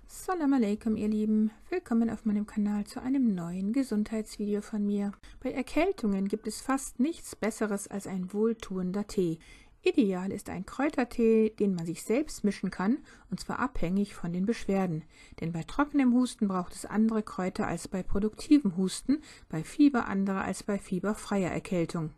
Salam alaikum, ihr Lieben. Willkommen auf meinem Kanal zu einem neuen Gesundheitsvideo von mir. Bei Erkältungen gibt es fast nichts Besseres als ein wohltuender Tee. Ideal ist ein Kräutertee, den man sich selbst mischen kann, und zwar abhängig von den Beschwerden. Denn bei trockenem Husten braucht es andere Kräuter als bei produktivem Husten, bei Fieber andere als bei fieberfreier Erkältung.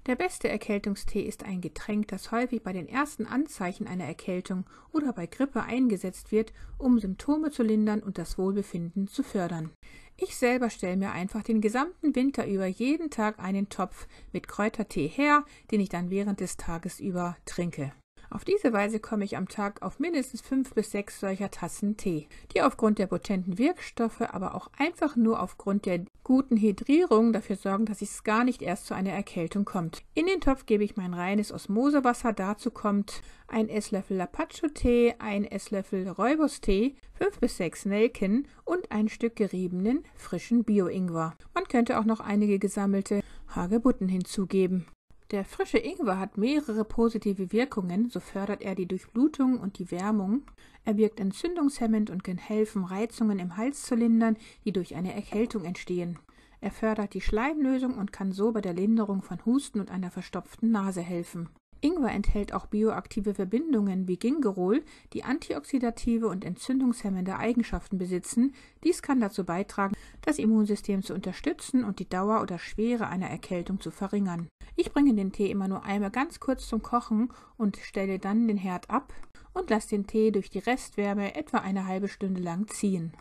Der beste Erkältungstee ist ein Getränk, das häufig bei den ersten Anzeichen einer Erkältung oder bei Grippe eingesetzt wird, um Symptome zu lindern und das Wohlbefinden zu fördern. Ich selber stelle mir einfach den gesamten Winter über jeden Tag einen Topf mit Kräutertee her, den ich dann während des Tages über trinke. Auf diese Weise komme ich am Tag auf mindestens 5 bis 6 solcher Tassen Tee, die aufgrund der potenten Wirkstoffe, aber auch einfach nur aufgrund der guten Hydrierung dafür sorgen, dass es gar nicht erst zu einer Erkältung kommt. In den Topf gebe ich mein reines Osmosewasser, dazu kommt ein Esslöffel Lapacho-Tee, ein Esslöffel Rooibos-Tee, 5 bis 6 Nelken und ein Stück geriebenen, frischen Bio-Ingwer. Man könnte auch noch einige gesammelte Hagebutten hinzugeben. Der frische Ingwer hat mehrere positive Wirkungen, so fördert er die Durchblutung und die Wärmung. Er wirkt entzündungshemmend und kann helfen, Reizungen im Hals zu lindern, die durch eine Erkältung entstehen. Er fördert die Schleimlösung und kann so bei der Linderung von Husten und einer verstopften Nase helfen. Ingwer enthält auch bioaktive Verbindungen wie Gingerol, die antioxidative und entzündungshemmende Eigenschaften besitzen. Dies kann dazu beitragen, das Immunsystem zu unterstützen und die Dauer oder Schwere einer Erkältung zu verringern. Ich bringe den Tee immer nur einmal ganz kurz zum Kochen und stelle dann den Herd ab und lasse den Tee durch die Restwärme etwa eine halbe Stunde lang ziehen.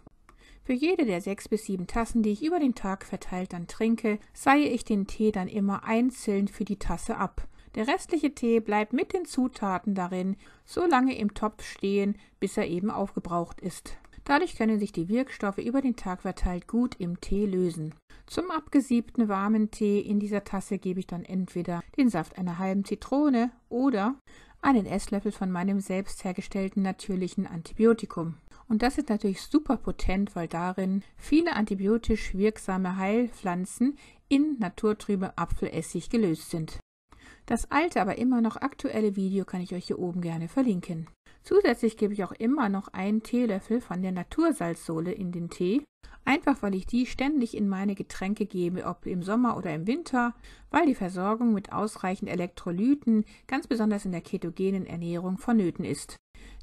Für jede der 6 bis 7 Tassen, die ich über den Tag verteilt dann trinke, seihe ich den Tee dann immer einzeln für die Tasse ab. Der restliche Tee bleibt mit den Zutaten darin so lange im Topf stehen, bis er eben aufgebraucht ist. Dadurch können sich die Wirkstoffe über den Tag verteilt gut im Tee lösen. Zum abgesiebten warmen Tee in dieser Tasse gebe ich dann entweder den Saft einer halben Zitrone oder einen Esslöffel von meinem selbst hergestellten natürlichen Antibiotikum. Und das ist natürlich super potent, weil darin viele antibiotisch wirksame Heilpflanzen in naturtrübem Apfelessig gelöst sind. Das alte, aber immer noch aktuelle Video kann ich euch hier oben gerne verlinken. Zusätzlich gebe ich auch immer noch einen Teelöffel von der Natursalzsole in den Tee, einfach weil ich die ständig in meine Getränke gebe, ob im Sommer oder im Winter, weil die Versorgung mit ausreichend Elektrolyten, ganz besonders in der ketogenen Ernährung, vonnöten ist.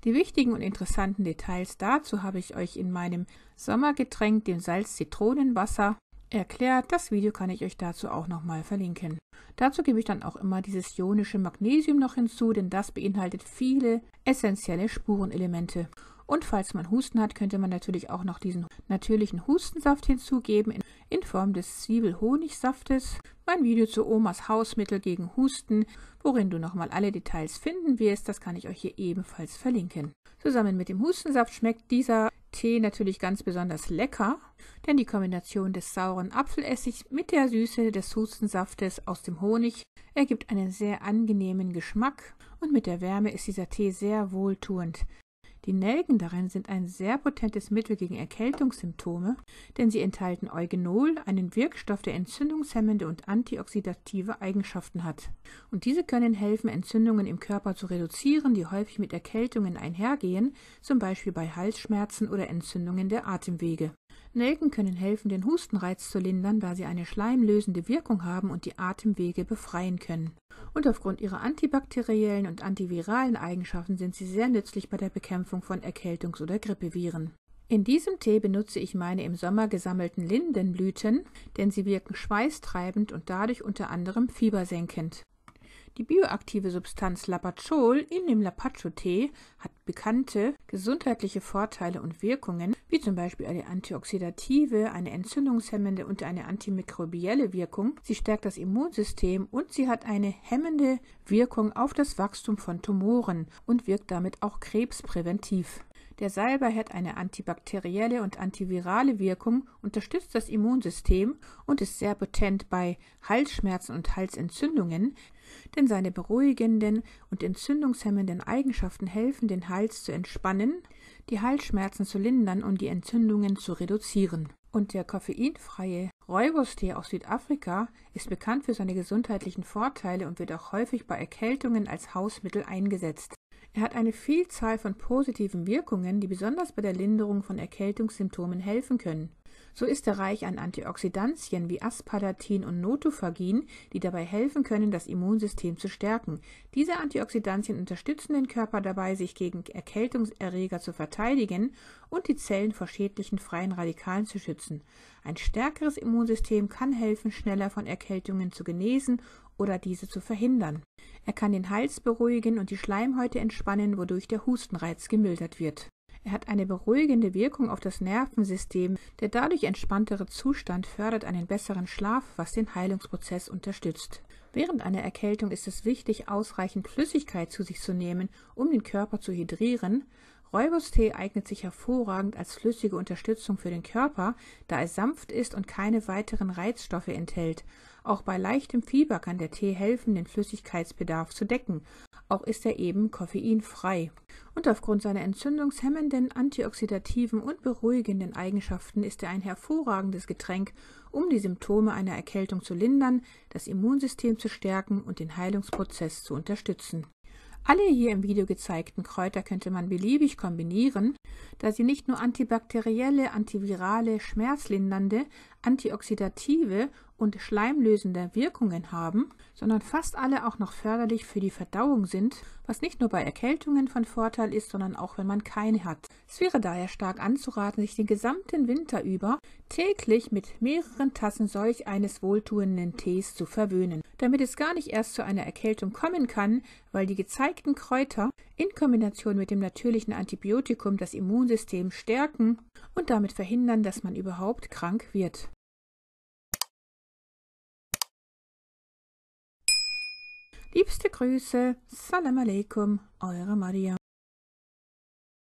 Die wichtigen und interessanten Details dazu habe ich euch in meinem Sommergetränk, dem Salz-Zitronenwasser, erklärt. Das Video kann ich euch dazu auch nochmal verlinken. Dazu gebe ich dann auch immer dieses ionische Magnesium noch hinzu, denn das beinhaltet viele essentielle Spurenelemente. Und falls man Husten hat, könnte man natürlich auch noch diesen natürlichen Hustensaft hinzugeben in Form des Zwiebelhonigsaftes. Mein Video zu Omas Hausmittel gegen Husten, worin du nochmal alle Details finden wirst, das kann ich euch hier ebenfalls verlinken. Zusammen mit dem Hustensaft schmeckt dieser Tee natürlich ganz besonders lecker, denn die Kombination des sauren Apfelessigs mit der Süße des Hustensaftes aus dem Honig ergibt einen sehr angenehmen Geschmack und mit der Wärme ist dieser Tee sehr wohltuend. Die Nelken darin sind ein sehr potentes Mittel gegen Erkältungssymptome, denn sie enthalten Eugenol, einen Wirkstoff, der entzündungshemmende und antioxidative Eigenschaften hat. Und diese können helfen, Entzündungen im Körper zu reduzieren, die häufig mit Erkältungen einhergehen, zum Beispiel bei Halsschmerzen oder Entzündungen der Atemwege. Nelken können helfen, den Hustenreiz zu lindern, da sie eine schleimlösende Wirkung haben und die Atemwege befreien können. Und aufgrund ihrer antibakteriellen und antiviralen Eigenschaften sind sie sehr nützlich bei der Bekämpfung von Erkältungs- oder Grippeviren. In diesem Tee benutze ich meine im Sommer gesammelten Lindenblüten, denn sie wirken schweißtreibend und dadurch unter anderem fiebersenkend. Die bioaktive Substanz Lapachol in dem Lapacho-Tee hat bekannte gesundheitliche Vorteile und Wirkungen, wie zum Beispiel eine antioxidative, eine entzündungshemmende und eine antimikrobielle Wirkung. Sie stärkt das Immunsystem und sie hat eine hemmende Wirkung auf das Wachstum von Tumoren und wirkt damit auch krebspräventiv. Der Salbei hat eine antibakterielle und antivirale Wirkung, unterstützt das Immunsystem und ist sehr potent bei Halsschmerzen und Halsentzündungen, denn seine beruhigenden und entzündungshemmenden Eigenschaften helfen, den Hals zu entspannen, die Halsschmerzen zu lindern und die Entzündungen zu reduzieren. Und der koffeinfreie Rooibos-Tee aus Südafrika ist bekannt für seine gesundheitlichen Vorteile und wird auch häufig bei Erkältungen als Hausmittel eingesetzt. Er hat eine Vielzahl von positiven Wirkungen, die besonders bei der Linderung von Erkältungssymptomen helfen können. So ist er reich an Antioxidantien wie Aspartatin und Notofagin, die dabei helfen können, das Immunsystem zu stärken. Diese Antioxidantien unterstützen den Körper dabei, sich gegen Erkältungserreger zu verteidigen und die Zellen vor schädlichen freien Radikalen zu schützen. Ein stärkeres Immunsystem kann helfen, schneller von Erkältungen zu genesen oder diese zu verhindern. Er kann den Hals beruhigen und die Schleimhäute entspannen, wodurch der Hustenreiz gemildert wird. Er hat eine beruhigende Wirkung auf das Nervensystem. Der dadurch entspanntere Zustand fördert einen besseren Schlaf, was den Heilungsprozess unterstützt. Während einer Erkältung ist es wichtig, ausreichend Flüssigkeit zu sich zu nehmen, um den Körper zu hydrieren. Rooibos-Tee eignet sich hervorragend als flüssige Unterstützung für den Körper, da er sanft ist und keine weiteren Reizstoffe enthält. Auch bei leichtem Fieber kann der Tee helfen, den Flüssigkeitsbedarf zu decken. Auch ist er eben koffeinfrei. Und aufgrund seiner entzündungshemmenden, antioxidativen und beruhigenden Eigenschaften ist er ein hervorragendes Getränk, um die Symptome einer Erkältung zu lindern, das Immunsystem zu stärken und den Heilungsprozess zu unterstützen. Alle hier im Video gezeigten Kräuter könnte man beliebig kombinieren, da sie nicht nur antibakterielle, antivirale, schmerzlindernde, antioxidative und schleimlösende Wirkungen haben, sondern fast alle auch noch förderlich für die Verdauung sind, was nicht nur bei Erkältungen von Vorteil ist, sondern auch wenn man keine hat. Es wäre daher stark anzuraten, sich den gesamten Winter über täglich mit mehreren Tassen solch eines wohltuenden Tees zu verwöhnen, damit es gar nicht erst zu einer Erkältung kommen kann, weil die gezeigten Kräuter in Kombination mit dem natürlichen Antibiotikum das Immunsystem stärken und damit verhindern, dass man überhaupt krank wird. Liebste Grüße, Salam Aleikum, eure Maria.